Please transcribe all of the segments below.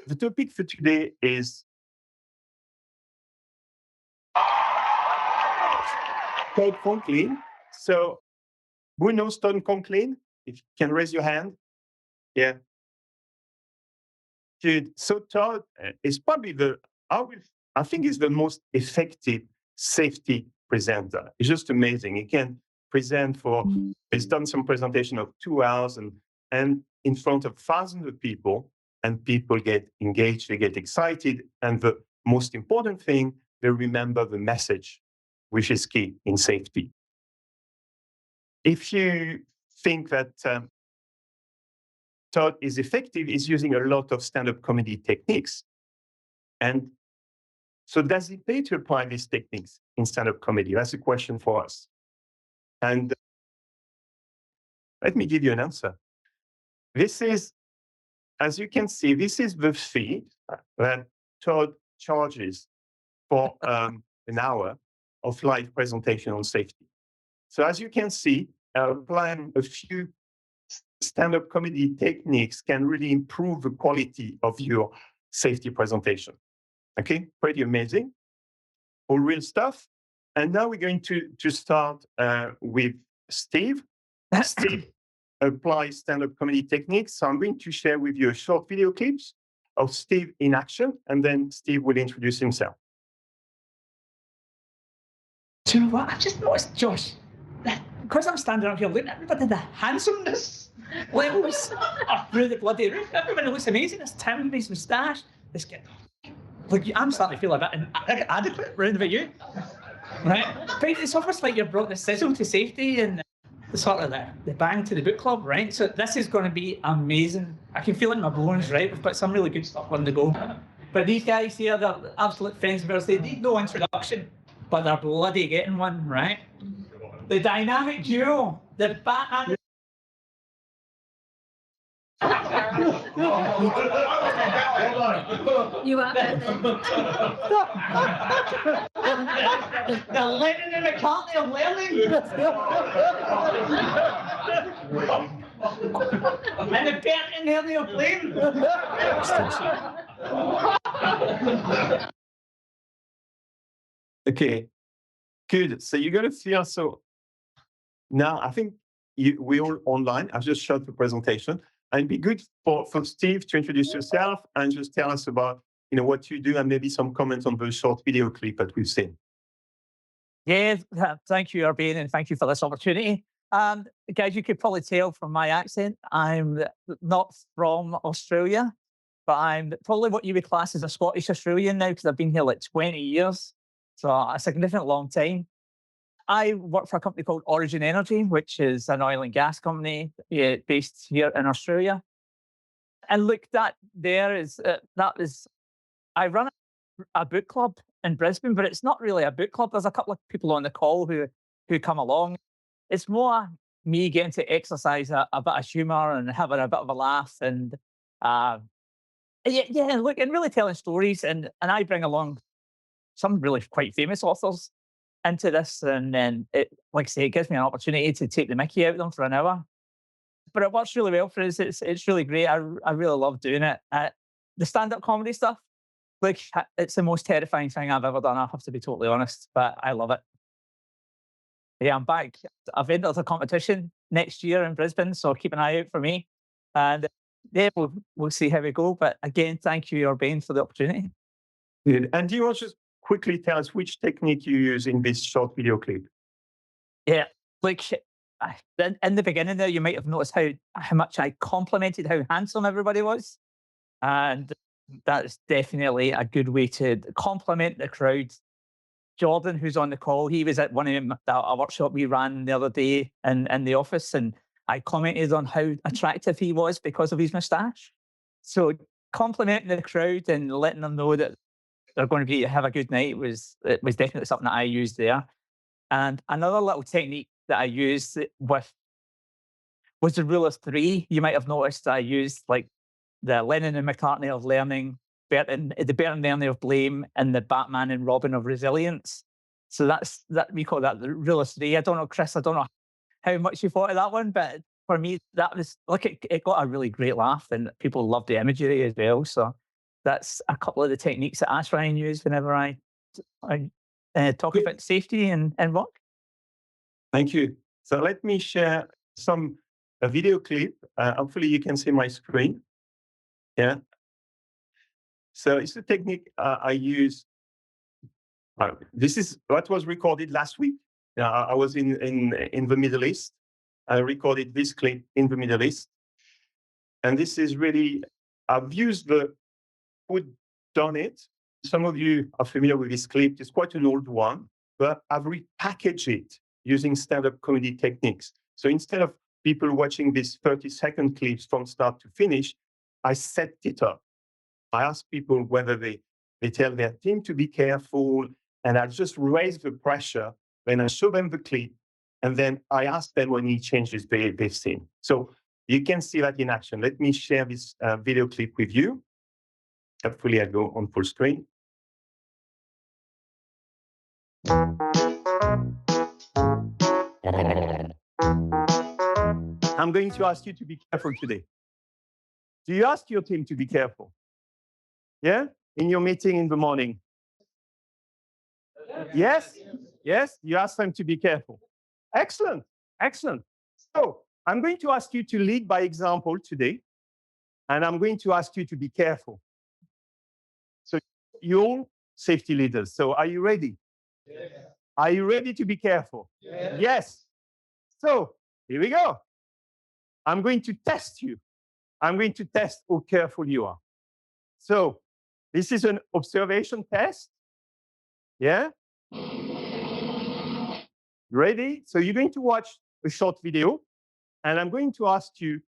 The topic for today is Todd Conklin. So, who knows Todd Conklin? If you can raise your hand. Yeah. Good. So, Todd is probably I think he's the most effective safety presenter. It's just amazing. He can present he's done some presentation of 2 hours and in front of thousands of people, and people get engaged, they get excited. And the most important thing, they remember the message, which is key in safety. If you think that Todd is effective, he's using a lot of stand-up comedy techniques. And so does it pay to apply these techniques in stand-up comedy? That's a question for us. And let me give you an answer. This is, as you can see, this is the fee that Todd charges for an hour of live presentation on safety. So as you can see, applying a few stand-up comedy techniques can really improve the quality of your safety presentation. Okay, pretty amazing. All real stuff. And now we're going to start with Steve. Steve applies stand-up comedy techniques. So I'm going to share with you a short video clips of Steve in action, and then Steve will introduce himself. Do you know what? I just noticed, Josh, that because I'm standing up here looking at everybody, the handsomeness levels are through the bloody roof. Everybody looks amazing. This Tim, his moustache, this kid. Look, I'm starting to feel a bit inadequate round about you. Right? But it's almost like you've brought the sizzle to safety and the sort of the bang to the book club, right? So this is going to be amazing. I can feel it in my bones, right? We've got some really good stuff on the go. But these guys here, they're absolute friends of ours. They need no introduction, but they're bloody getting one, right? The dynamic duo, the Batman. You are The Lennon and McCartney of learning. And the Bert and Ernie of playing. Okay, good. So you're going to see us. So now I think we're all online. I've just shot the presentation. And it'd be good for Steve to introduce yourself and just tell us about what you do and maybe some comments on the short video clip that we've seen. Yeah, thank you, Urbane, and thank you for this opportunity. Guys, you could probably tell from my accent, I'm not from Australia, but I'm probably what you would class as a Scottish Australian now because I've been here like 20 years. So a significant long time. I work for a company called Origin Energy, which is an oil and gas company based here in Australia. And look, that is, I run a book club in Brisbane, but it's not really a book club. There's a couple of people on the call who come along. It's more me getting to exercise a bit of humour and having a bit of a laugh and look, and really telling stories. And I bring along some really quite famous authors into this, and then like I say, it gives me an opportunity to take the mickey out of them for an hour. But it works really well for us. It's really great. I really love doing it. The stand-up comedy stuff, like it's the most terrifying thing I've ever done. I have to be totally honest, but I love it. Yeah, I'm back. I've entered a competition next year in Brisbane, so keep an eye out for me. And yeah, we'll see how we go. But again, thank you, Urbane, for the opportunity. Good. And do you want to just quickly tell us which technique you use in this short video clip? Yeah, like in the beginning there, you might have noticed how much I complimented how handsome everybody was. And that's definitely a good way to compliment the crowd. Jordan, who's on the call, he was at one of a workshop we ran the other day in the office, and I commented on how attractive he was because of his moustache. So complimenting the crowd and letting them know that they're going to have a good night was definitely something that I used there. And another little technique that I used was the rule of three. You might have noticed I used like the Lennon and McCartney of learning, the Bernie of blame and the Batman and Robin of resilience. So we call that the rule of three. I don't know, Chris, I don't know how much you thought of that one, but for me, that was it got a really great laugh, and people loved the imagery as well. So that's a couple of the techniques that I try and use whenever I talk about safety and work. Thank you. So let me share a video clip. Hopefully you can see my screen. Yeah. So it's a technique I use. This is what was recorded last week. I was in the Middle East. I recorded this clip in the Middle East. And this is really, I've used the Who Done It. Some of you are familiar with this clip. It's quite an old one, but I've repackaged it using stand-up comedy techniques. So instead of people watching these 30-second clips from start to finish, I set it up. I ask people whether they tell their team to be careful, and I just raise the pressure. Then I show them the clip, and then I ask them any changes they've seen. So you can see that in action. Let me share this video clip with you. Hopefully I go on full screen. I'm going to ask you to be careful today. Do you ask your team to be careful? Yeah? In your meeting in the morning? Yes? Yes? You ask them to be careful. Excellent. Excellent. So I'm going to ask you to lead by example today, and I'm going to ask you to be careful. So you're all safety leaders. So are you ready? Yeah. Are you ready to be careful? Yeah. Yes. So here we go. I'm going to test you. I'm going to test how careful you are. So this is an observation test. Yeah? Ready? So you're going to watch a short video, and I'm going to ask you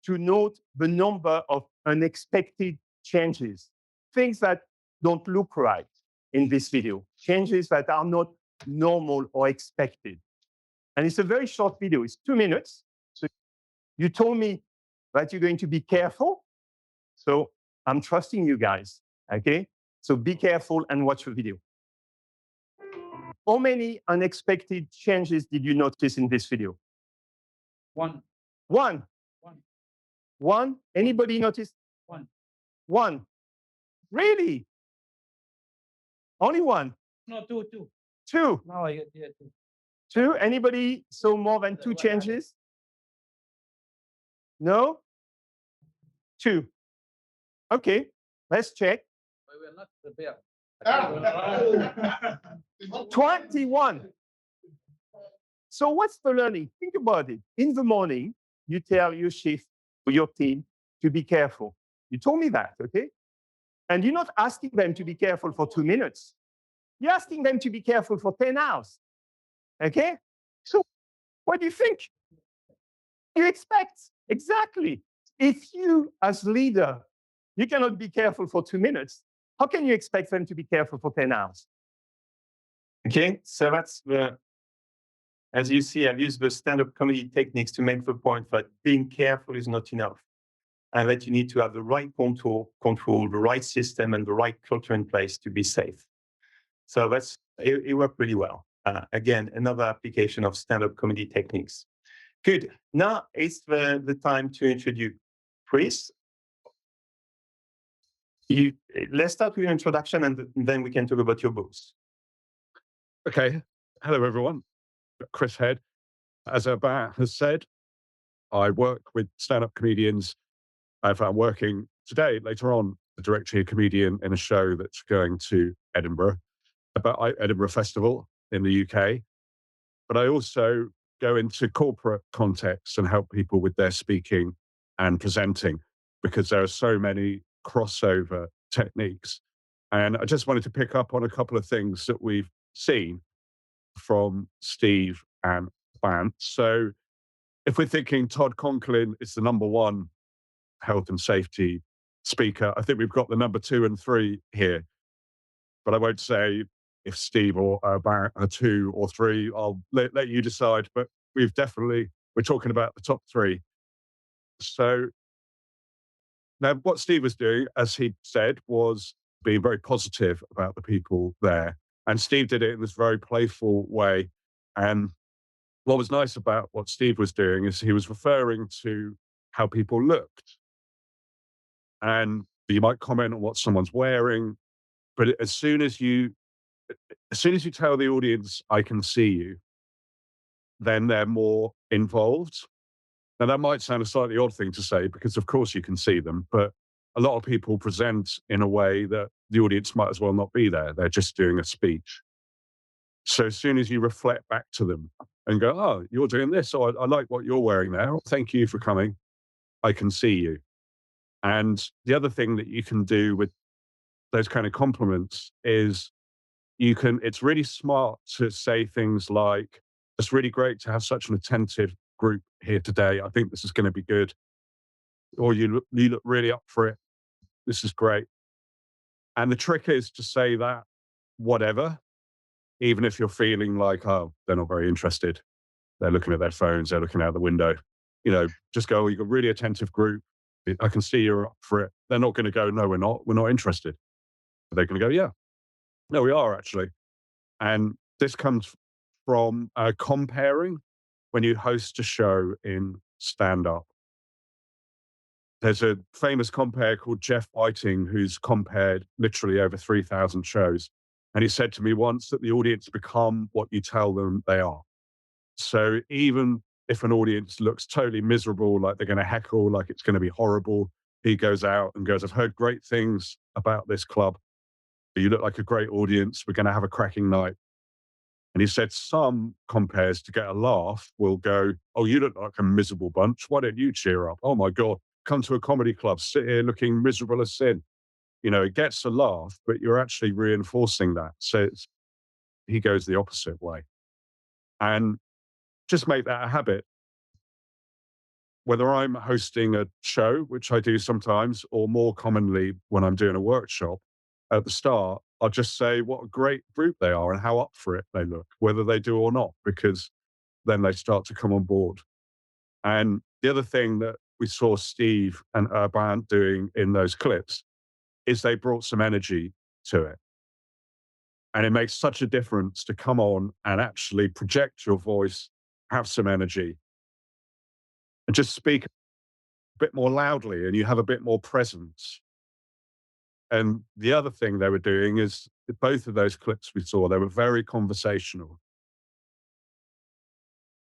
to note the number of unexpected changes, things that don't look right in this video, changes that are not normal or expected. And it's a very short video. It's 2 minutes. So you told me that you're going to be careful. So I'm trusting you guys, okay? So be careful and watch the video. How many unexpected changes did you notice in this video? One. One. One? Anybody notice? One. Really? Only one? No, two. Two. No, I get two. Two? Anybody saw more than two changes? No? Two. Okay, let's check. We were not prepared. 21. So what's the learning? Think about it. In the morning, you tell your shift or your team to be careful. You told me that, okay? And you're not asking them to be careful for 2 minutes. You're asking them to be careful for 10 hours, okay? So what do you think? You expect, exactly. If you, as leader, you cannot be careful for 2 minutes, how can you expect them to be careful for 10 hours? Okay, so that's as you see, I've used the stand-up comedy techniques to make the point that being careful is not enough, and that you need to have the right control, the right system, and the right culture in place to be safe. So it worked really well. Again, another application of stand-up comedy techniques. Good. Now it's the time to introduce Chris. Let's start with your introduction, and then we can talk about your books. Okay. Hello, everyone. Chris Head. As Urbain has said, I work with stand-up comedians. I'm working today, later on, directly a comedian in a show that's going to Edinburgh, about Edinburgh Festival in the UK. But I also go into corporate contexts and help people with their speaking and presenting, because there are so many crossover techniques. And I just wanted to pick up on a couple of things that we've seen from Steve and Bant. So if we're thinking Todd Conklin is the #1 health and safety speaker, I think we've got the #2 and 3 here. But I won't say if Steve or Bant are 2 or 3. I'll let you decide. But we're talking about the top 3. So now what Steve was doing, as he said, was being very positive about the people there. And Steve did it in this very playful way. And what was nice about what Steve was doing is he was referring to how people looked. And you might comment on what someone's wearing, but as soon as you tell the audience, I can see you, then they're more involved. Now, that might sound a slightly odd thing to say because, of course, you can see them, but a lot of people present in a way that the audience might as well not be there. They're just doing a speech. So as soon as you reflect back to them and go, oh, you're doing this, or I like what you're wearing there. Oh, thank you for coming. I can see you. And the other thing that you can do with those kind of compliments is it's really smart to say things like, it's really great to have such an attentive group here today. I think this is going to be good. Or you look really up for it. This is great. And the trick is to say that whatever, even if you're feeling like, oh, they're not very interested. They're looking at their phones, they're looking out the window. Just go, you've got a really attentive group. I can see you're up for it. They're not going to go, no, we're not interested. They're going to go, yeah, no, we are actually. And this comes from comparing when you host a show in stand up. There's a famous compere called Jeff Whiting, who's compared literally over 3,000 shows. And he said to me once that the audience become what you tell them they are. So even if an audience looks totally miserable, like they're going to heckle, like it's going to be horrible, he goes out and goes, I've heard great things about this club. You look like a great audience. We're going to have a cracking night. And he said some compares to get a laugh will go, oh, you look like a miserable bunch. Why don't you cheer up? Oh my God, come to a comedy club, sit here looking miserable as sin. It gets a laugh, but you're actually reinforcing that. So he goes the opposite way. And just make that a habit. Whether I'm hosting a show, which I do sometimes, or more commonly when I'm doing a workshop, at the start, I'll just say what a great group they are and how up for it they look, whether they do or not, because then they start to come on board. And the other thing that we saw Steve and Urban doing in those clips is they brought some energy to it. And it makes such a difference to come on and actually project your voice, have some energy, and just speak a bit more loudly, and you have a bit more presence. And the other thing they were doing is both of those clips we saw, they were very conversational,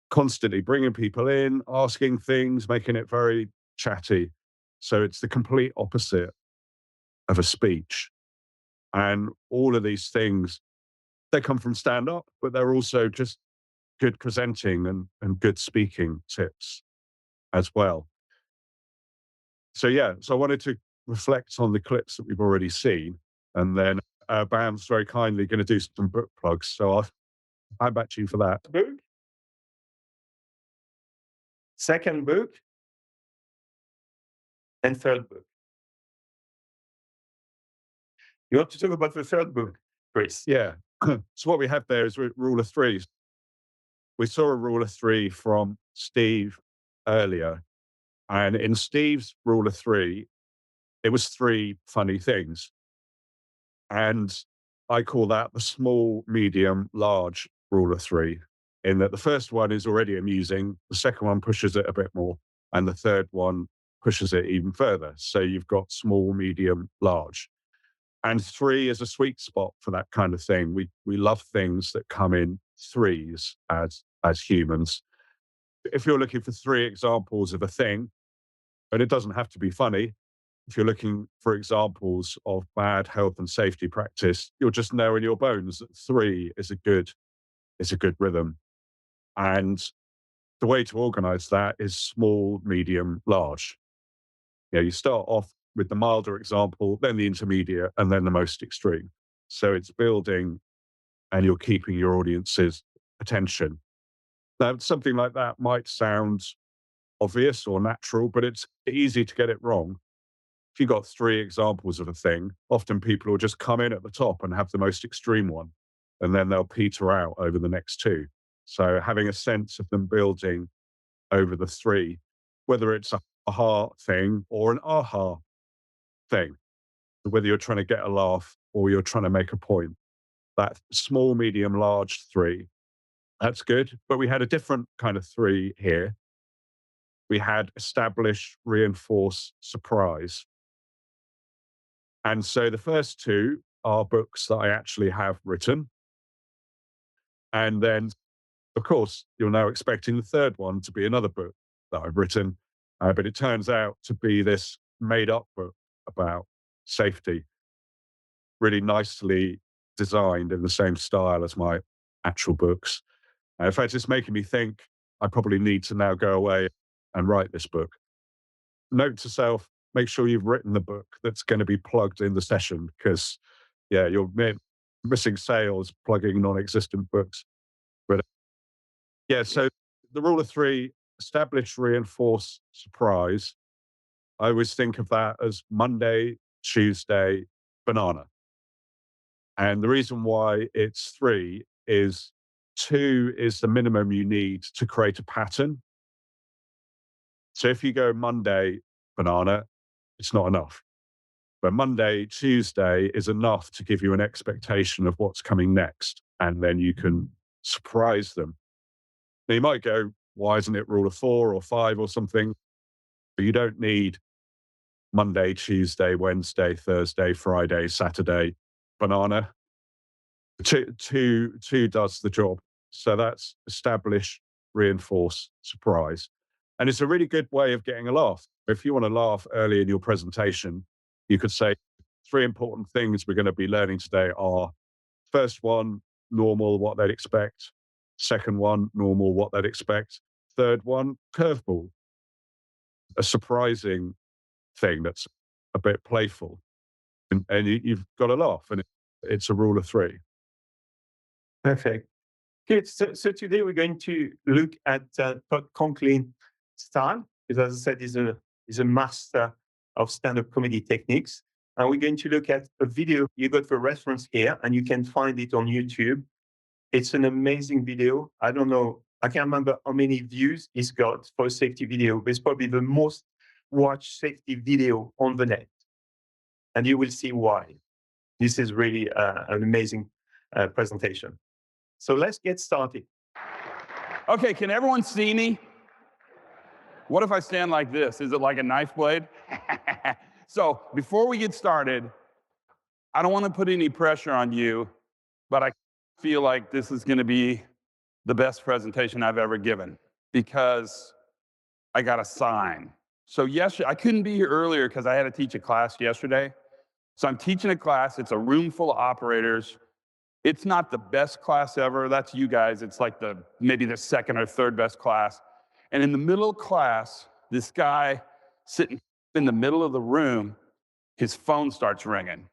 constantly bringing people in, asking things, making it very chatty. So it's the complete opposite of a speech. And all of these things, they come from stand up, but they're also just good presenting and good speaking tips as well. So, yeah, so I wanted to reflect on the clips that we've already seen. And then Bam's very kindly going to do some book plugs. So I'll hand back to you for that. Book. Second book. And third book. You want to talk about the third book, Chris? Yeah. So what we have there is rule of threes. We saw a rule of three from Steve earlier. And in Steve's rule of three, it was three funny things. And I call that the small, medium, large rule of three, in that the first one is already amusing, the second one pushes it a bit more, and the third one pushes it even further. So you've got small, medium, large. And three is a sweet spot for that kind of thing. We love things that come in threes as humans. If you're looking for three examples of a thing, and it doesn't have to be funny, if you're looking for examples of bad health and safety practice, you'll just know in your bones that three is a good rhythm. And the way to organize that is small, medium, large. You start off with the milder example, then the intermediate, and then the most extreme. So it's building and you're keeping your audience's attention. Now, something like that might sound obvious or natural, but it's easy to get it wrong. If you've got three examples of a thing, often people will just come in at the top and have the most extreme one, and then they'll peter out over the next two. So having a sense of them building over the three, whether it's a aha thing or an aha thing. whether you're trying to get a laugh or you're trying to make a point. That small, medium, large 3, that's good. But we had a different kind of 3 here. We had establish, reinforce, surprise. And so the first 2 are books that I actually have written. And then, of course, you're now expecting the third one to be another book that I've written. But it turns out to be this made up book about safety, really nicely designed in the same style as my actual books. In fact, it's making me think I probably need to now go away and write this book. Note to self, make sure you've written the book that's going to be plugged in the session, because, yeah, you're missing sales plugging non-existent books. But yeah, so the rule of 3, establish, reinforce, surprise. I always think of that as Monday, Tuesday, banana. And the reason why it's 3 is 2 is the minimum you need to create a pattern. So if you go Monday, banana, it's not enough. But Monday, Tuesday is enough to give you an expectation of what's coming next. And then you can surprise them. Now you might go, why isn't it rule of 4 or 5 or something? But you don't need Monday, Tuesday, Wednesday, Thursday, Friday, Saturday, banana. Two does the job. So that's establish, reinforce, surprise. And it's a really good way of getting a laugh. If you want to laugh early in your presentation, you could say 3 important things we're going to be learning today are: first one, normal, what they'd expect; second one, normal, what they'd expect; third one, curveball, a surprising thing that's a bit playful. And you've got to laugh. And it's a rule of 3. Perfect. Good. So today we're going to look at Todd Conklin style, because as I said, he's a master of stand-up comedy techniques. And we're going to look at a video. You got the reference here, and you can find it on YouTube. It's an amazing video. I don't know, I can't remember how many views it's got for a safety video, but it's probably the most watched safety video on the net. And you will see why. This is really an amazing presentation. So let's get started. Okay, can everyone see me? What if I stand like this? Is it like a knife blade? So before we get started, I don't want to put any pressure on you, but I feel like this is going to be the best presentation I've ever given, because I got a sign. So yesterday, I couldn't be here earlier because I had to teach a class yesterday. So I'm teaching a class. It's a room full of operators. It's not the best class ever. That's you guys. It's like maybe the second or third best class. And in the middle of class, this guy sitting in the middle of the room, his phone starts ringing.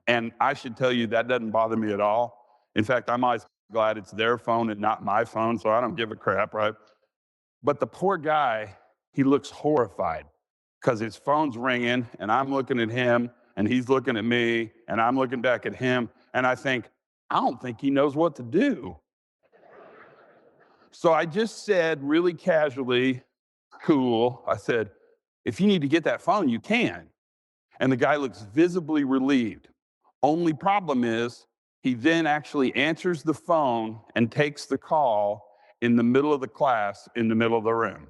And I should tell you, that doesn't bother me at all. In fact, I'm always glad it's their phone and not my phone, so I don't give a crap, right? But the poor guy, he looks horrified because his phone's ringing and I'm looking at him and he's looking at me and I'm looking back at him. And I think, I don't think he knows what to do. So I just said really casually, cool, I said, if you need to get that phone, you can. And the guy looks visibly relieved. Only problem is, he then actually answers the phone and takes the call in the middle of the class, in the middle of the room.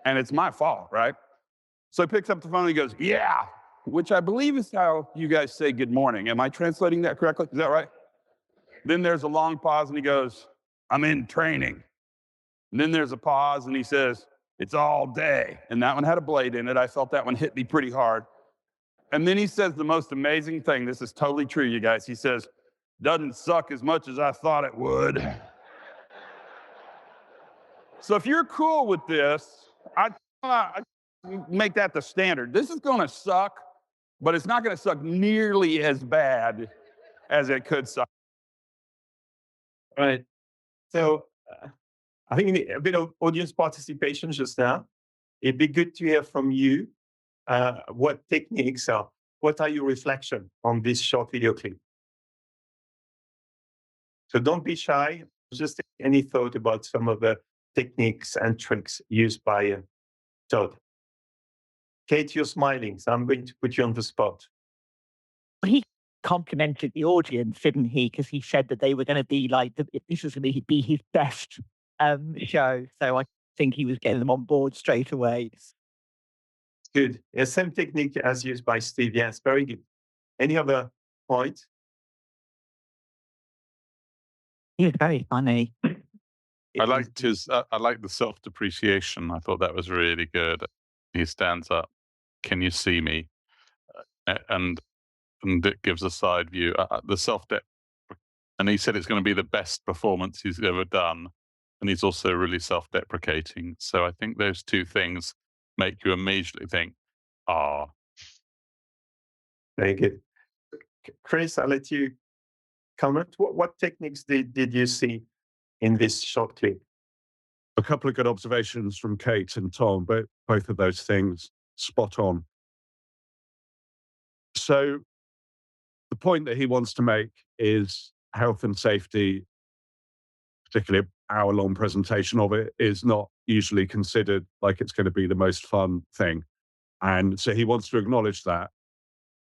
And it's my fault, right? So he picks up the phone and he goes, yeah, which I believe is how you guys say good morning. Am I translating that correctly? Is that right? Then there's a long pause and he goes, I'm in training. And then there's a pause and he says, it's all day. And that one had a blade in it. I felt that one hit me pretty hard. And then he says the most amazing thing. This is totally true, you guys. He says, doesn't suck as much as I thought it would. So if you're cool with this, I make that the standard. This is going to suck, but it's not going to suck nearly as bad as it could suck. Right. So I think a bit of audience participation just now. It'd be good to hear from you. What techniques are, what are your reflections on this short video clip? So don't be shy. Just any thought about some of the techniques and tricks used by Todd. Kate, you're smiling, so I'm going to put you on the spot. he complimented the audience, didn't he? Because he said that they were going to be like, this was going to be his best show. So I think he was getting them on board straight away. Good. Yeah, same technique as used by Steve. Yes, very good. Any other point? He was very funny. I liked I liked the self-depreciation. I thought that was really good. He stands up. Can you see me? And it gives a side view. The and he said it's going to be the best performance he's ever done. And he's also really self-deprecating. So I think those two things make you immediately think, Very good. Chris, I'll let you comment. What techniques did you see in this short clip? A couple of good observations from Kate and Tom, but both of those things spot on. So the point that he wants to make is health and safety, particularly an hour-long presentation of it, is not usually considered like it's going to be the most fun thing. And so he wants to acknowledge that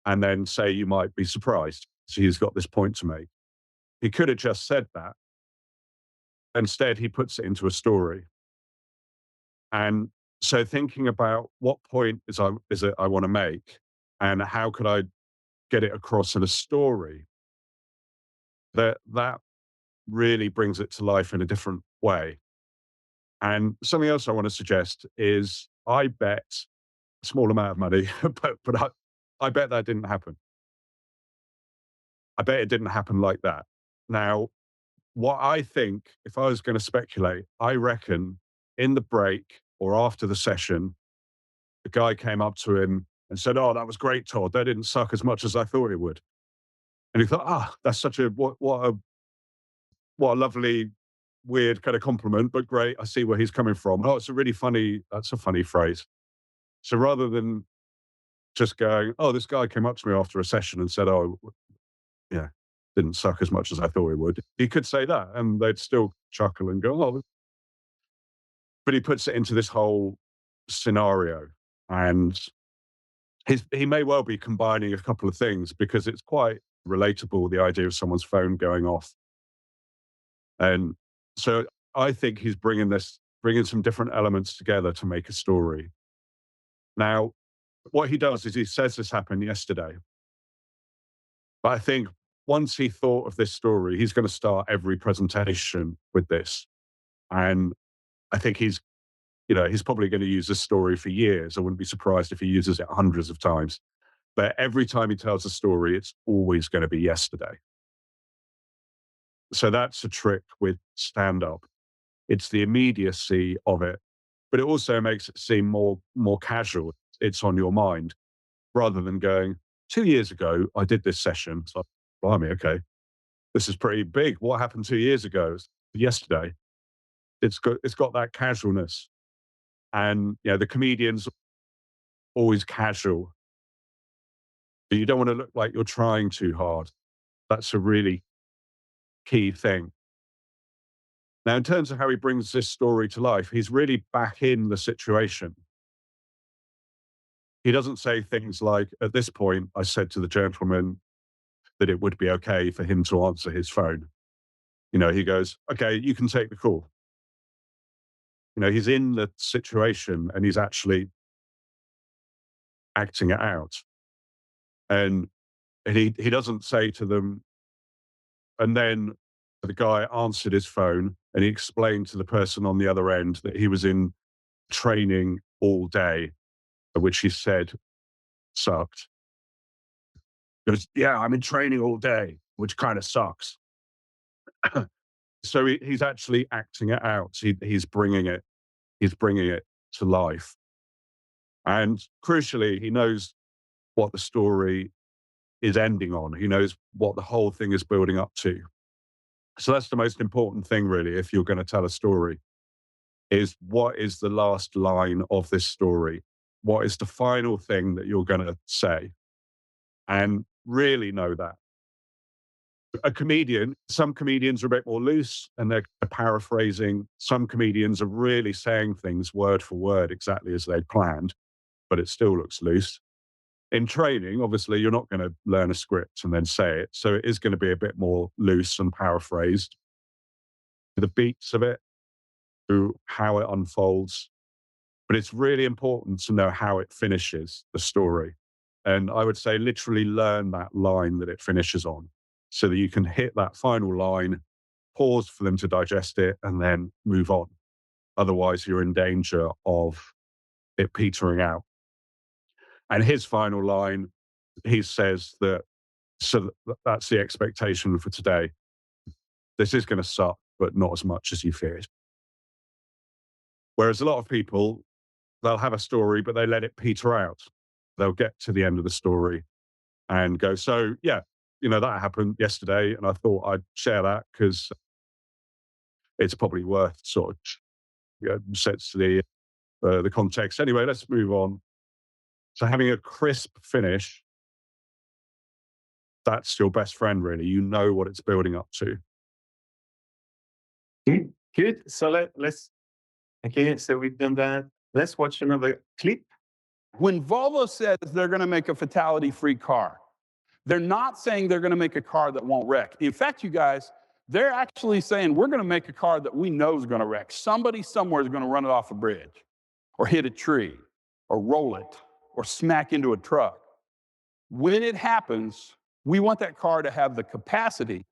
and then say you might be surprised. So he's got this point to make. He could have just said that. Instead, he puts it into a story. And so thinking about what point is it I want to make and how could I get it across in a story, that really brings it to life in a different way. And something else I want to suggest is I bet a small amount of money, but I bet that didn't happen. I bet it didn't happen like that. Now, what I think, if I was going to speculate, I reckon in the break or after the session, the guy came up to him and said, "Oh, that was great, Todd. That didn't suck as much as I thought it would." And he thought, that's such a what a lovely, weird kind of compliment, but great. I see where he's coming from. Oh, that's a funny phrase. So rather than just going, "Oh, this guy came up to me after a session and said, oh, yeah, didn't suck as much as I thought it would," he could say that and they'd still chuckle and go, "Oh," but he puts it into this whole scenario. And he may well be combining a couple of things because it's quite relatable, the idea of someone's phone going off. And so I think he's bringing some different elements together to make a story. Now, what he does is he says this happened yesterday. But I think once he thought of this story, he's going to start every presentation with this. And I think he's probably going to use this story for years. I wouldn't be surprised if he uses it hundreds of times. But every time he tells a story, it's always going to be yesterday. So that's a trick with stand-up. It's the immediacy of it, but it also makes it seem more casual. It's on your mind rather than going, 2 years ago, I did this session. It's like, blimey, okay, this is pretty big. What happened 2 years ago? Yesterday. It's got that casualness. And the comedian's always casual. But you don't want to look like you're trying too hard. That's a really key thing. Now, in terms of how he brings this story to life, he's really back in the situation. He doesn't say things like, "At this point, I said to the gentleman that it would be okay for him to answer his phone." He goes, "Okay, you can take the call." He's in the situation and he's actually acting it out. And he doesn't say to them, and then the guy answered his phone and he explained to the person on the other end that he was in training all day, which he said sucked. He goes, "Yeah, I'm in training all day," which kind of sucks. So he's actually acting it out. He's bringing it to life. And crucially, he knows what the story is ending on. He knows what the whole thing is building up to. So that's the most important thing, really, if you're going to tell a story, is what is the last line of this story? What is the final thing that you're going to say? And really know that. Some comedians are a bit more loose and they're paraphrasing. Some comedians are really saying things word for word exactly as they planned, but it still looks loose. In training, obviously, you're not going to learn a script and then say it. So it is going to be a bit more loose and paraphrased. The beats of it, how it unfolds. But it's really important to know how it finishes the story. And I would say literally learn that line that it finishes on so that you can hit that final line, pause for them to digest it, and then move on. Otherwise, you're in danger of it petering out. And his final line, he says that, so that's the expectation for today. This is going to suck, but not as much as you feared. Whereas a lot of people, they'll have a story, but they let it peter out. They'll get to the end of the story and go, so yeah, that happened yesterday. And I thought I'd share that because it's probably worth sort of sets the context. Anyway, let's move on. So having a crisp finish, that's your best friend, really. You know what it's building up to. Good. So let's, okay, so we've done that. Let's watch another clip. When Volvo says they're going to make a fatality-free car, they're not saying they're going to make a car that won't wreck. In fact, you guys, they're actually saying we're going to make a car that we know is going to wreck. Somebody somewhere is going to run it off a bridge or hit a tree or roll it or smack into a truck. When it happens, we want that car to have the capacity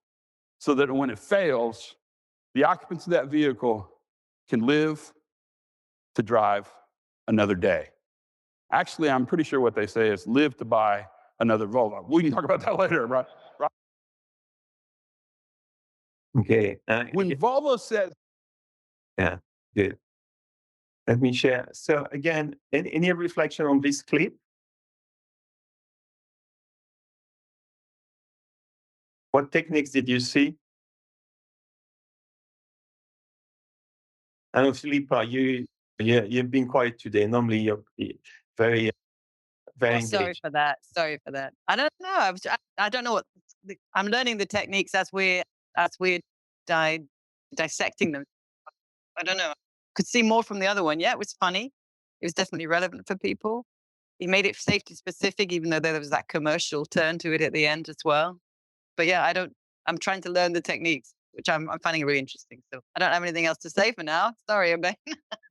so that when it fails, the occupants of that vehicle can live to drive another day. Actually, I'm pretty sure what they say is live to buy another Volvo. We can talk about that later, right? Okay. When Volvo says, yeah, good. Let me share. So again, any reflection on this clip? What techniques did you see? I know, Philippa, you've been quiet today. Normally, you're very, very Oh, sorry engaged. for that. Sorry for that. I don't know. I don't know what I'm learning the techniques as we're dissecting them. I don't know. Could see more from the other one. Yeah, it was funny. It was definitely relevant for people. He made it safety specific, even though there was that commercial turn to it at the end as well. But yeah, I'm trying to learn the techniques, which I'm finding really interesting. So I don't have anything else to say for now. Sorry, I'm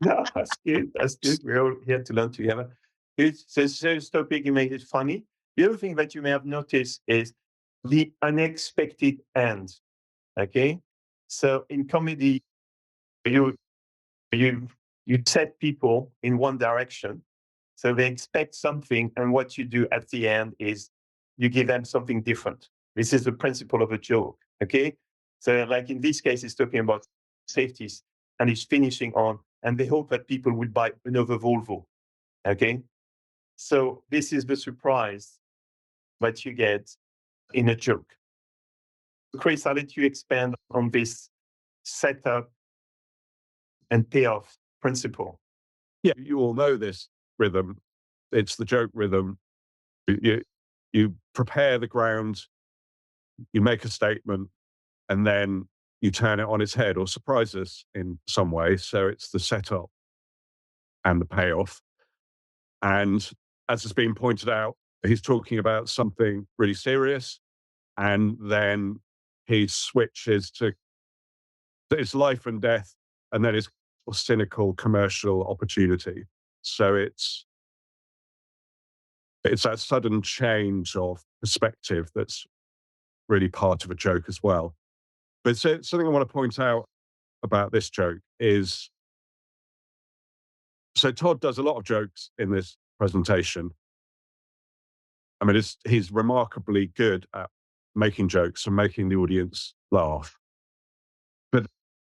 No, that's good. That's good. We're all here to learn together. It's a serious topic. You made it funny. The other thing that you may have noticed is the unexpected end. Okay, so in comedy, you set people in one direction, so they expect something, and what you do at the end is you give them something different. This is the principle of a joke. Okay, so like in this case, it's talking about safeties, and it's finishing on, and they hope that people will buy another Volvo. Okay, so this is the surprise that you get in a joke. Chris, I'll let you expand on this setup and payoff principle. Yeah, you all know this rhythm. It's the joke rhythm. You prepare the ground, you make a statement, and then you turn it on its head or surprise us in some way. So it's the setup and the payoff. And as has been pointed out, he's talking about something really serious, and then he switches to it's life and death, and then it's cynical commercial opportunity. So it's that sudden change of perspective that's really part of a joke as well. But something I want to point out about this joke is, so Todd does a lot of jokes in this presentation. I mean, he's remarkably good at making jokes and making the audience laugh. But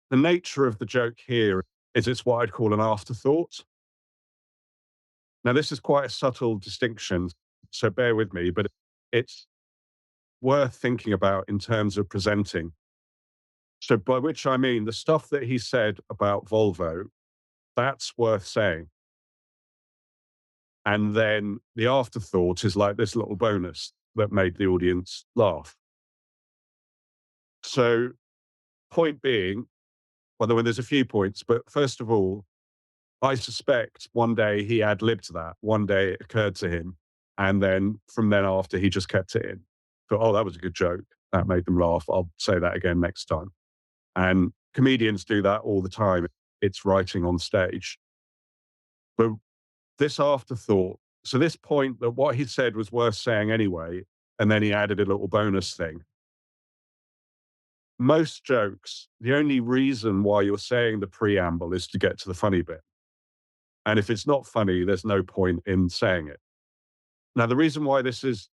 the nature of the joke here is it's what I'd call an afterthought. Now, this is quite a subtle distinction, so bear with me, but it's worth thinking about in terms of presenting. So by which I mean the stuff that he said about Volvo, that's worth saying. And then the afterthought is like this little bonus that made the audience laugh. So point being, well, there's a few points, but first of all, I suspect one day he ad-libbed that. One day it occurred to him, And then from then after, he just kept it in. Thought, oh, that was a good joke. That made them laugh. I'll say that again next time. And comedians do that all the time. It's writing on stage. But this afterthought, so this point that what he said was worth saying anyway, and then he added a little bonus thing. Most jokes, the only reason why you're saying the preamble is to get to the funny bit. And if it's not funny, there's no point in saying it. Now, the reason why this is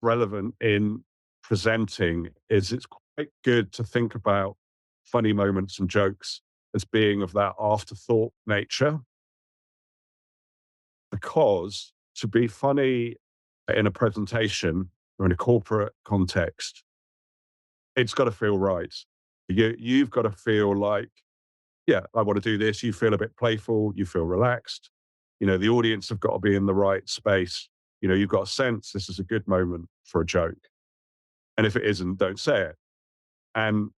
relevant in presenting is it's quite good to think about funny moments and jokes as being of that afterthought nature. Because to be funny in a presentation or in a corporate context, it's got to feel right. You've got to feel like, yeah, I want to do this. You feel a bit playful. You feel relaxed. The audience have got to be in the right space. You've got a sense this is a good moment for a joke. And if it isn't, don't say it. And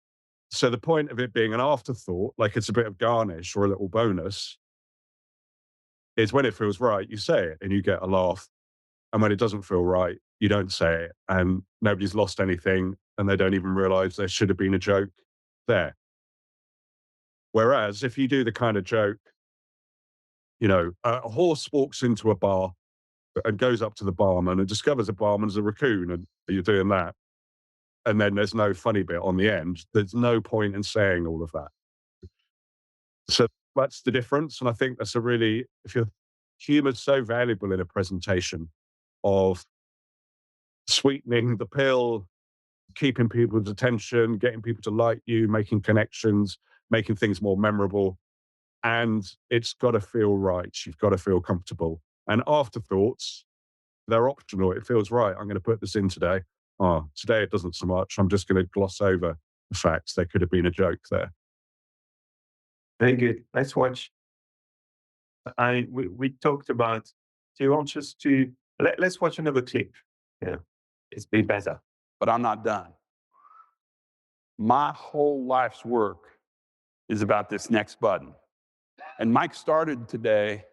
so the point of it being an afterthought, like it's a bit of garnish or a little bonus, is when it feels right, you say it and you get a laugh. And when it doesn't feel right, you don't say it. And nobody's lost anything and they don't even realize there should have been a joke there. Whereas if you do the kind of joke, a horse walks into a bar and goes up to the barman and discovers the barman's a raccoon, and you're doing that. And then there's no funny bit on the end. There's no point in saying all of that. So that's the difference. And I think that's if your humor's so valuable in a presentation of sweetening the pill, keeping people's attention, getting people to like you, making connections, making things more memorable. And it's got to feel right. You've got to feel comfortable. And afterthoughts, they're optional. It feels right. I'm going to put this in today. Oh, today it doesn't so much. I'm just going to gloss over the fact there could have been a joke there. Very good. Let's watch. We talked about. Do you want us to let's watch another clip? Yeah, it's be better. But I'm not done. My whole life's work is about this next button. And Mike started today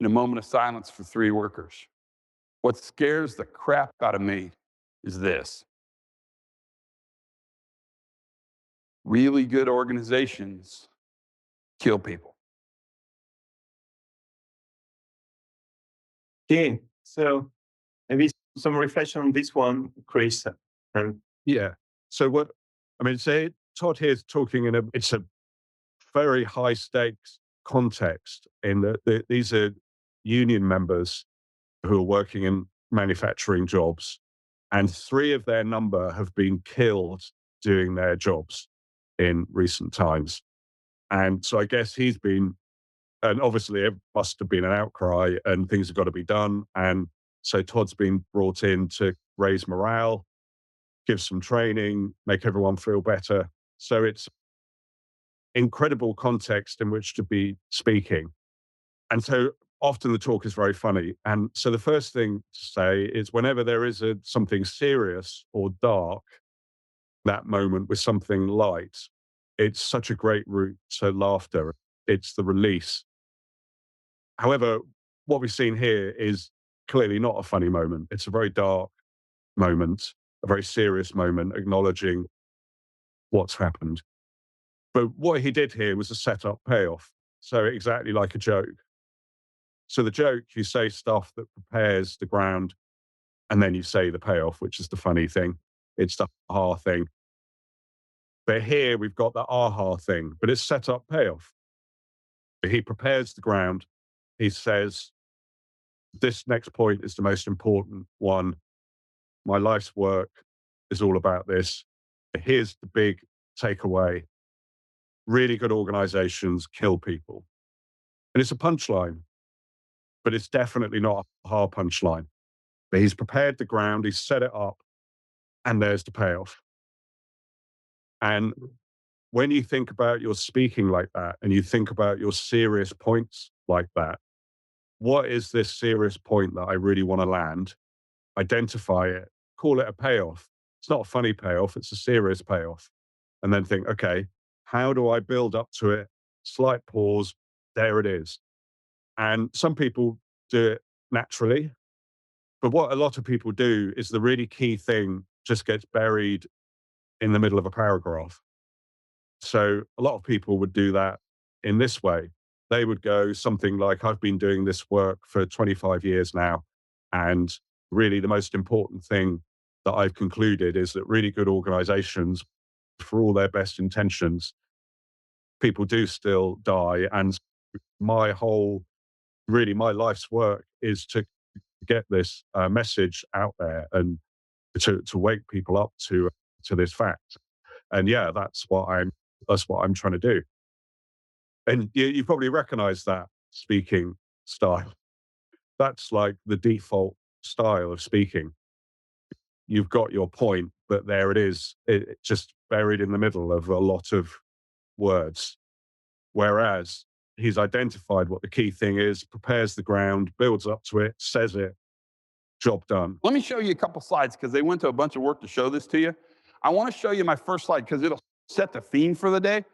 in a moment of silence for 3 workers. What scares the crap out of me is this. Really good organizations kill people. Okay, so maybe some reflection on this one, Chris. Yeah. So say Todd here is talking it's a very high stakes context in that these are union members who are working in manufacturing jobs, and 3 of their number have been killed doing their jobs in recent times. And so I guess and obviously it must have been an outcry and things have got to be done. And so Todd's been brought in to raise morale, give some training, make everyone feel better. So it's incredible context in which to be speaking. And so often the talk is very funny. And so the first thing to say is whenever there is something serious or dark, that moment with something light, it's such a great route to laughter. It's the release. However, what we've seen here is clearly not a funny moment. It's a very dark moment, a very serious moment, acknowledging what's happened. But what he did here was a setup payoff. So exactly like a joke. So the joke, you say stuff that prepares the ground, and then you say the payoff, which is the funny thing. It's the aha thing. But here we've got the aha thing, but it's setup payoff. He prepares the ground. He says, this next point is the most important one. My life's work is all about this. Here's the big takeaway. Really good organizations kill people. And it's a punchline, but it's definitely not a hard punchline. But he's prepared the ground, he's set it up, and there's the payoff. And when you think about your speaking like that, and you think about your serious points like that, what is this serious point that I really want to land? Identify it, call it a payoff. It's not a funny payoff, it's a serious payoff. And then think, okay, how do I build up to it? Slight pause, there it is. And some people do it naturally, But what a lot of people do is the really key thing just gets buried in the middle of a paragraph. So a lot of people would do that in this way. They would go something like, I've been doing this work for 25 years now. And really the most important thing that I've concluded is that really good organizations, for all their best intentions, people do still die. And my life's work is to get this message out there and to wake people up to this fact. And yeah, that's what I'm trying to do. And you probably recognize that speaking style. That's like the default style of speaking. You've got your point, but there it is, it just buried in the middle of a lot of words. Whereas he's identified what the key thing is, prepares the ground, builds up to it, says it, job done. Let me show you a couple slides because they went to a bunch of work to show this to you. I want to show you my first slide because it'll set the theme for the day.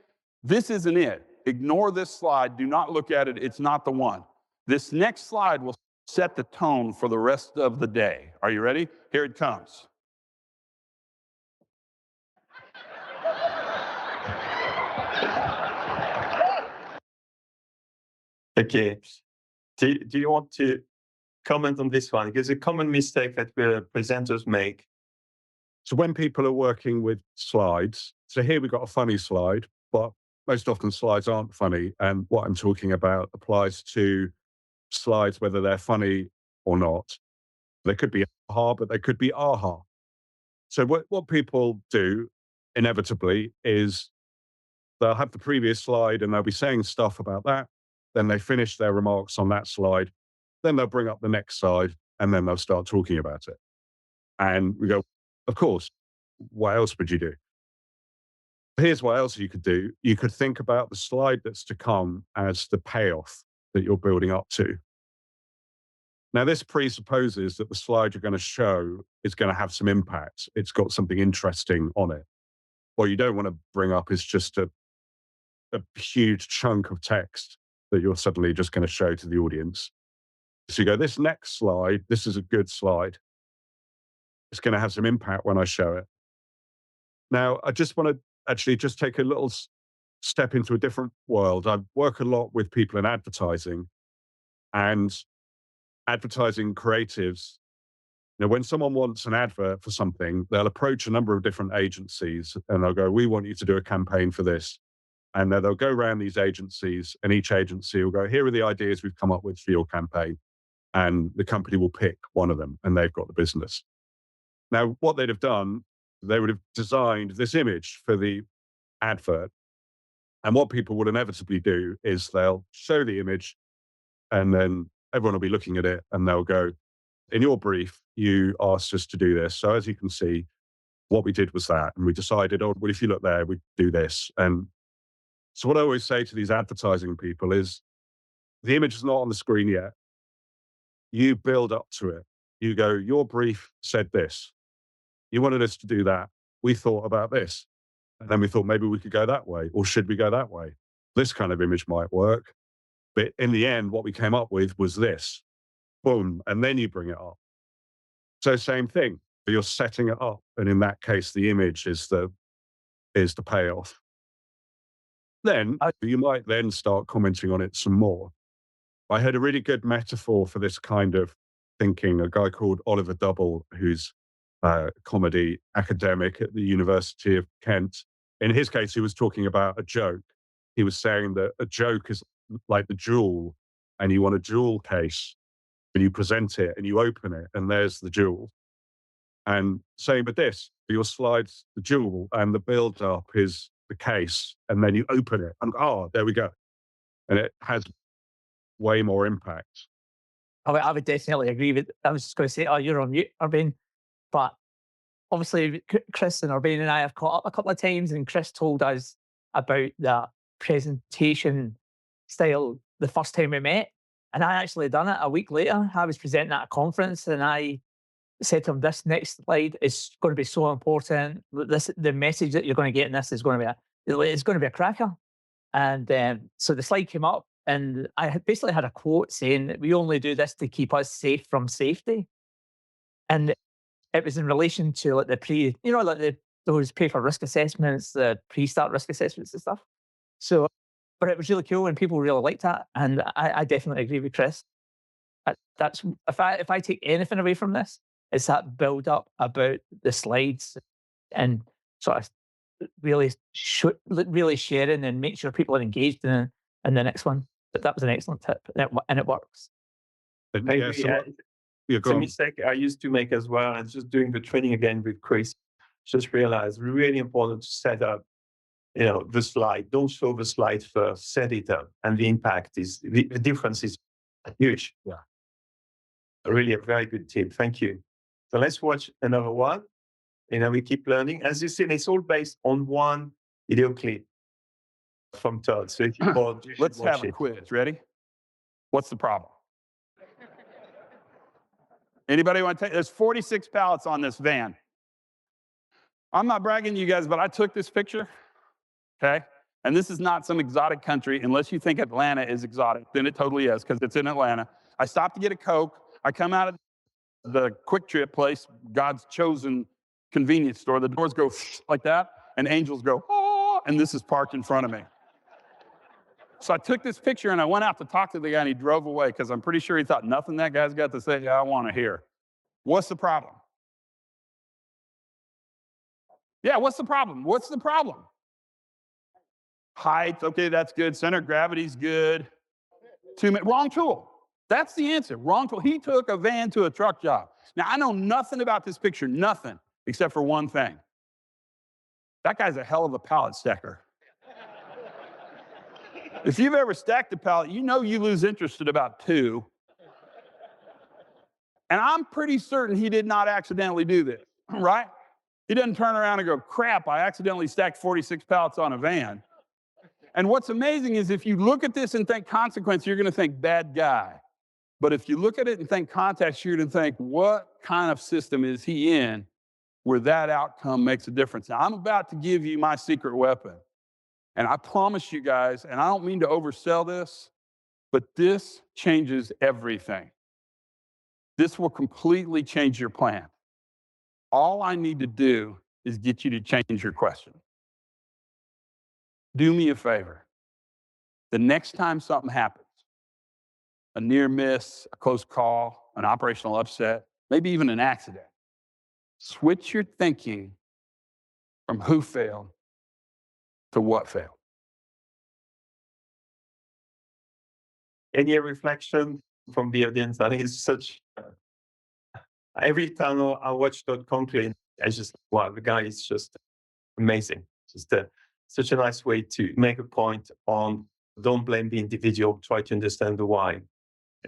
This isn't it. Ignore this slide. Do not look at it. It's not the one. This next slide will set the tone for the rest of the day. Are you ready? Here it comes. Okay. Do you want to comment on this one? Because a common mistake that presenters make. So when people are working with slides, so here we've got a funny slide, but most often slides aren't funny. And what I'm talking about applies to slides, whether they're funny or not. They could be aha, but they could be aha. So what people do inevitably is they'll have the previous slide and they'll be saying stuff about that. Then they finish their remarks on that slide. Then they'll bring up the next slide and then they'll start talking about it. And we go, of course, what else would you do? Here's what else you could do. You could think about the slide that's to come as the payoff that you're building up to. Now, this presupposes that the slide you're going to show is going to have some impact. It's got something interesting on it. What you don't want to bring up is just a huge chunk of text that you're suddenly just going to show to the audience. So you go, this next slide, this is a good slide. It's going to have some impact when I show it. Now, I just want to actually just take a little step into a different world. I work a lot with people in advertising and advertising creatives. Now, when someone wants an advert for something, they'll approach a number of different agencies and they'll go, we want you to do a campaign for this. And then they'll go around these agencies and each agency will go, here are the ideas we've come up with for your campaign. And the company will pick one of them and they've got the business. Now, what they'd have done, they would have designed this image for the advert. And what people would inevitably do is they'll show the image and then everyone will be looking at it and they'll go, in your brief, you asked us to do this. So as you can see, what we did was that. And we decided, oh, well, if you look there, we do this. And so what I always say to these advertising people is the image is not on the screen yet. You build up to it. You go, your brief said this. You wanted us to do that. We thought about this. And then we thought maybe we could go that way, or should we go that way? This kind of image might work. But in the end, what we came up with was this. Boom. And then you bring it up. So same thing. You're setting it up. And in that case, the image is the payoff. Then you might then start commenting on it some more. I heard a really good metaphor for this kind of thinking, a guy called Oliver Double, who's a comedy academic at the University of Kent. In his case, he was talking about a joke. He was saying that a joke is like the jewel, and you want a jewel case, and you present it and you open it, and there's the jewel. And same with this, your slides, the jewel, and the build up is the case, and then you open it, and there we go. And it has way more impact. I would definitely agree with. I was just going to say, you're on mute, Urbane. But obviously, Chris and Urbane and I have caught up a couple of times, and Chris told us about that presentation style the first time we met. And I actually done it a week later. I was presenting at a conference, and I said to him, this next slide is going to be so important. The message that you're going to get in this is going to be a cracker. And so the slide came up, and I had basically had a quote saying that we only do this to keep us safe from safety. And it was in relation to like those pay for risk assessments, the pre-start risk assessments and stuff. So, but it was really cool and people really liked that. And I definitely agree with Chris. That's if I take anything away from this, it's that build up about the slides and sort of really sharing and make sure people are engaged in the next one. But that was an excellent tip, and it works. And I yeah, agree. so what, yeah, It's go a on. mistake I used to make as well. And just doing the training again with Chris, just realized really important to set up, the slide. Don't show the slide first, set it up. And the impact the difference is huge. Yeah. Really a very good tip. Thank you. So let's watch another one. We keep learning. As you see, it's all based on one video clip from Todd. So if you're bored, you should Let's watch have a it. quiz. Ready? What's the problem? Anybody want to take? There's 46 pallets on this van. I'm not bragging to you guys, but I took this picture, okay? And this is not some exotic country. Unless you think Atlanta is exotic, then it totally is, because it's in Atlanta. I stopped to get a Coke. I come out of the Quick Trip place, God's chosen convenience store. The doors go like that, and angels go, oh, and this is parked in front of me. So I took this picture, and I went out to talk to the guy, and he drove away, because I'm pretty sure he thought nothing that guy's got to say I want to hear. What's the problem? Yeah, what's the problem? What's the problem? Height, okay, that's good. Center of gravity's good. Wrong tool. That's the answer. Wrong tool. He took a van to a truck job. Now, I know nothing about this picture, nothing, except for one thing. That guy's a hell of a pallet stacker. If you've ever stacked a pallet, you know you lose interest at about 2. And I'm pretty certain he did not accidentally do this, right? He doesn't turn around and go, crap, I accidentally stacked 46 pallets on a van. And what's amazing is if you look at this and think consequence, you're going to think bad guy. But if you look at it and think context, you're going to think, what kind of system is he in where that outcome makes a difference? Now, I'm about to give you my secret weapon. And I promise you guys, and I don't mean to oversell this, but this changes everything. This will completely change your plan. All I need to do is get you to change your question. Do me a favor. The next time something happens, a near miss, a close call, an operational upset, maybe even an accident, switch your thinking from who failed to what failed. Any reflection from the audience? I think it's such. Every time I watch Todd Conklin, I just, wow, the guy is just amazing. Just such a nice way to make a point on don't blame the individual, try to understand the why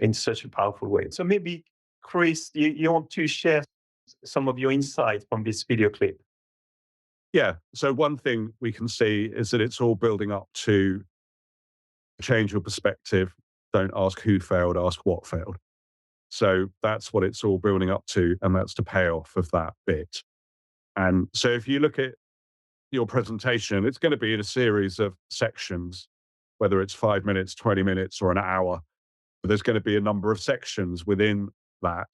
in such a powerful way. So maybe, Chris, you want to share some of your insights from this video clip? Yeah. So one thing we can see is that it's all building up to change your perspective. Don't ask who failed, ask what failed. So that's what it's all building up to, and that's the payoff of that bit. And so if you look at your presentation, it's going to be in a series of sections, whether it's 5 minutes, 20 minutes, or an hour. But there's going to be a number of sections within that,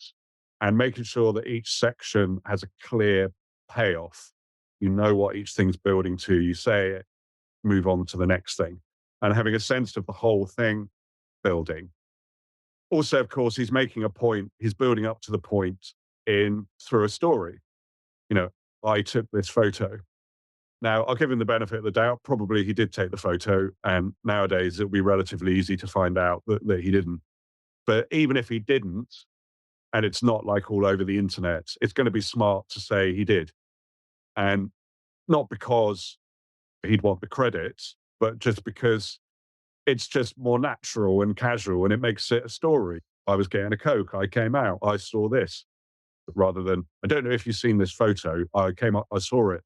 and making sure that each section has a clear payoff. You know what each thing's building to. You say it, move on to the next thing, and having a sense of the whole thing building. Also, of course, he's making a point. He's building up to the point through a story. I took this photo. Now, I'll give him the benefit of the doubt. Probably he did take the photo, and nowadays it'll be relatively easy to find out that he didn't. But even if he didn't, and it's not like all over the internet, it's going to be smart to say he did. And not because he'd want the credit, but just because it's just more natural and casual, and it makes it a story. I was getting a Coke, I came out, I saw this. Rather than, I don't know if you've seen this photo, I came up, I saw it,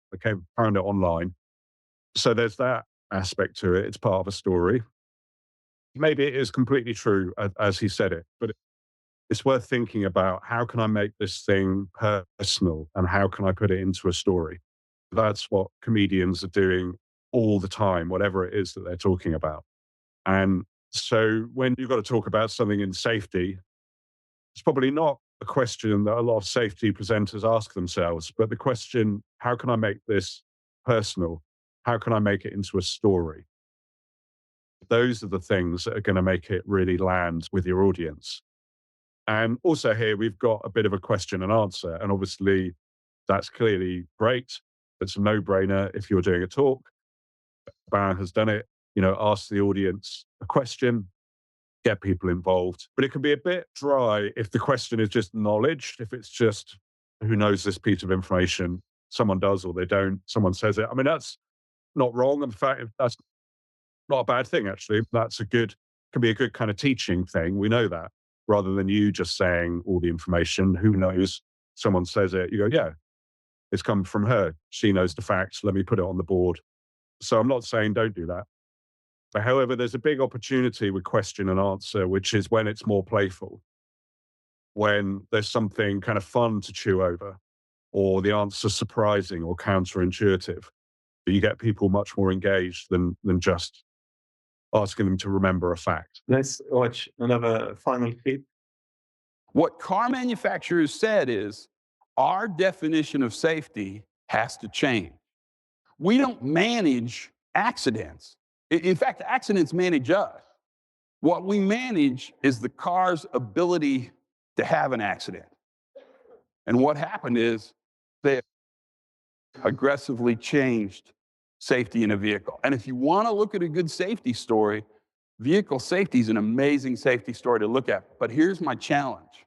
found it online. So there's that aspect to it. It's part of a story. Maybe it is completely true as he said it, but it's worth thinking about, how can I make this thing personal and how can I put it into a story? That's what comedians are doing all the time, whatever it is that they're talking about. And so when you've got to talk about something in safety, it's probably not a question that a lot of safety presenters ask themselves. But the question, how can I make this personal? How can I make it into a story? Those are the things that are going to make it really land with your audience. And also here, we've got a bit of a question and answer. And obviously, that's clearly great. It's a no-brainer if you're doing a talk. Baron has done it, ask the audience a question, get people involved. But it can be a bit dry if the question is just knowledge, if it's just, who knows this piece of information? Someone does or they don't, someone says it. I mean, that's not wrong. In fact, that's not a bad thing, actually. Can be a good kind of teaching thing. We know that. Rather than you just saying all the information, who knows? Someone says it, you go, yeah, it's come from her. She knows the facts. Let me put it on the board. So I'm not saying don't do that. But however, there's a big opportunity with question and answer, which is when it's more playful, when there's something kind of fun to chew over, or the answer surprising or counterintuitive. You get people much more engaged than just asking them to remember a fact. Let's watch another final clip. What car manufacturers said is our definition of safety has to change. We don't manage accidents. In fact, accidents manage us. What we manage is the car's ability to have an accident. And what happened is they aggressively changed safety in a vehicle. And if you want to look at a good safety story, vehicle safety is an amazing safety story to look at. But here's my challenge.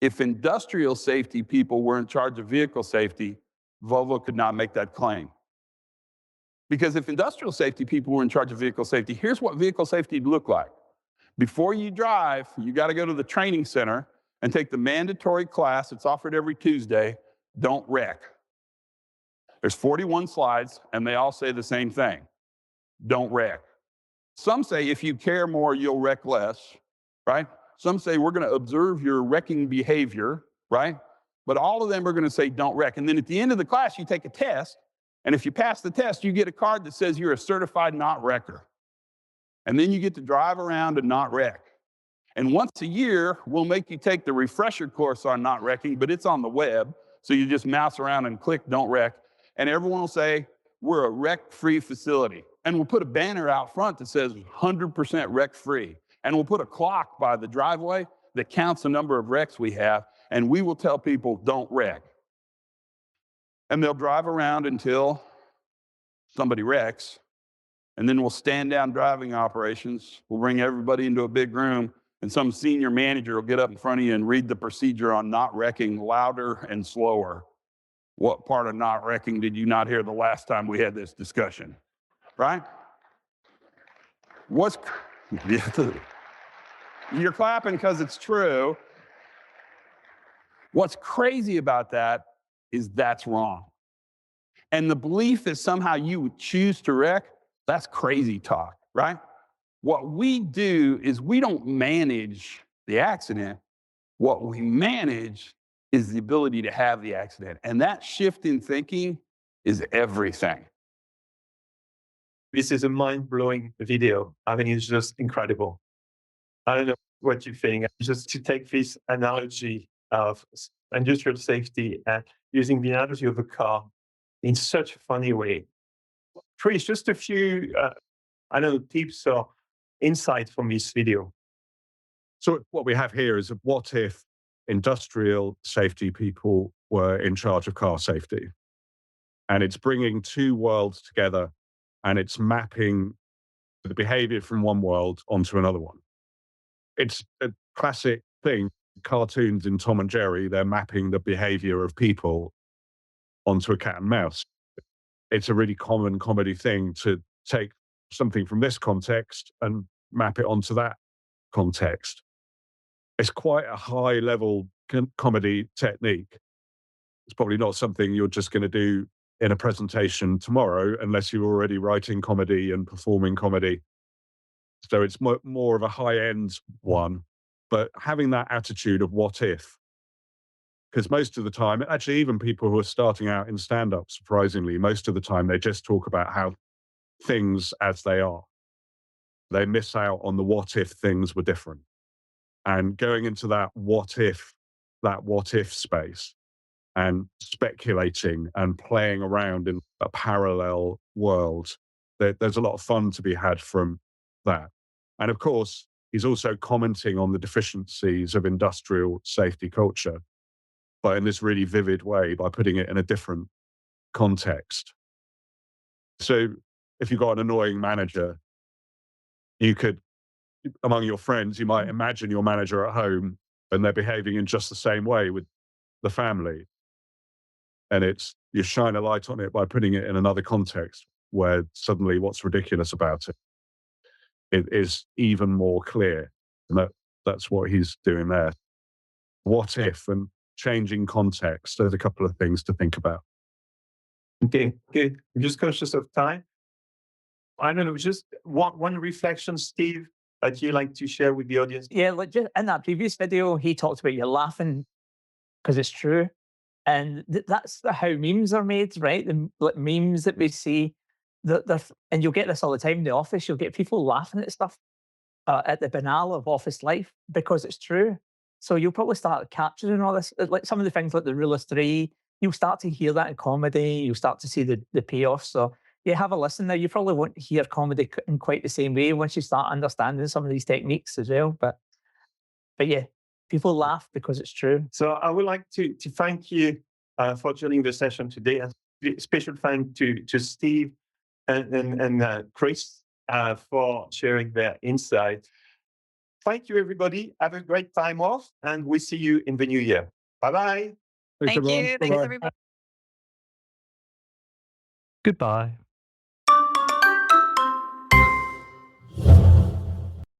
If industrial safety people were in charge of vehicle safety, Volvo could not make that claim. Because if industrial safety people were in charge of vehicle safety, here's what vehicle safety would look like. Before you drive, you got to go to the training center and take the mandatory class. It's offered every Tuesday. Don't wreck. There's 41 slides, and they all say the same thing. Don't wreck. Some say if you care more, you'll wreck less, right? Some say we're going to observe your wrecking behavior, right? But all of them are going to say don't wreck. And then at the end of the class, you take a test. And if you pass the test, you get a card that says you're a certified not wrecker. And then you get to drive around and not wreck. And once a year, we'll make you take the refresher course on not wrecking, but it's on the web. So you just mouse around and click don't wreck. And everyone will say, we're a wreck-free facility. And we'll put a banner out front that says 100% wreck-free. And we'll put a clock by the driveway that counts the number of wrecks we have. And we will tell people, don't wreck. And they'll drive around until somebody wrecks. And then we'll stand down driving operations. We'll bring everybody into a big room. And some senior manager will get up in front of you and read the procedure on not wrecking louder and slower. What part of not wrecking did you not hear the last time we had this discussion? Right? You're clapping because it's true. What's crazy about that is that's wrong. And the belief that somehow you would choose to wreck, that's crazy talk, right? What we do is we don't manage the accident. What we manage is the ability to have the accident. And that shift in thinking is everything. This is a mind-blowing video. I mean, it's just incredible. I don't know what you think. Just to take this analogy of industrial safety and using the analogy of a car in such a funny way. Chris, just a few, tips or insights from this video. So what we have here is what if industrial safety people were in charge of car safety? And it's bringing two worlds together and it's mapping the behavior from one world onto another one. It's a classic thing. Cartoons in Tom and Jerry, they're mapping the behavior of people onto a cat and mouse. It's a really common comedy thing to take something from this context and map it onto that context. It's quite a high level comedy technique. It's probably not something you're just going to do in a presentation tomorrow unless you're already writing comedy and performing comedy. So it's more of a high-end one, but having that attitude of what if, because most of the time, actually even people who are starting out in stand-up, surprisingly, most of the time they just talk about how things as they are. They miss out on the what if things were different. And going into that what if that what if space and speculating and playing around in a parallel world. There's a lot of fun to be had from that. And of course, he's also commenting on the deficiencies of industrial safety culture, but in this really vivid way by putting it in a different context. So if you've got an annoying manager, you could, among your friends, you might imagine your manager at home and they're behaving in just the same way with the family. And you shine a light on it by putting it in another context where suddenly what's ridiculous about it is even more clear. And that's what he's doing there. What if and changing context, there's a couple of things to think about. Okay, good. I'm just conscious of time. I don't know, just one reflection, Steve, that you like to share with the audience. Yeah, like just in that previous video, he talked about you laughing because it's true. And that's how memes are made, right? The like, memes that we see, and you'll get this all the time in the office. You'll get people laughing at stuff, at the banal of office life because it's true. So you'll probably start capturing all this, like some of the things like the rule of three. You'll start to hear that in comedy. You'll start to see the payoffs. So yeah, have a listen now. You probably won't hear comedy in quite the same way once you start understanding some of these techniques as well. But yeah, people laugh because it's true. So I would like to thank you for joining the session today. A special thank to Steve and Chris for sharing their insight. Thank you, everybody. Have a great time off, and we'll see you in the new year. Bye-bye. Thanks, Thank everyone. you. Bye-bye. Thanks, everybody. Goodbye.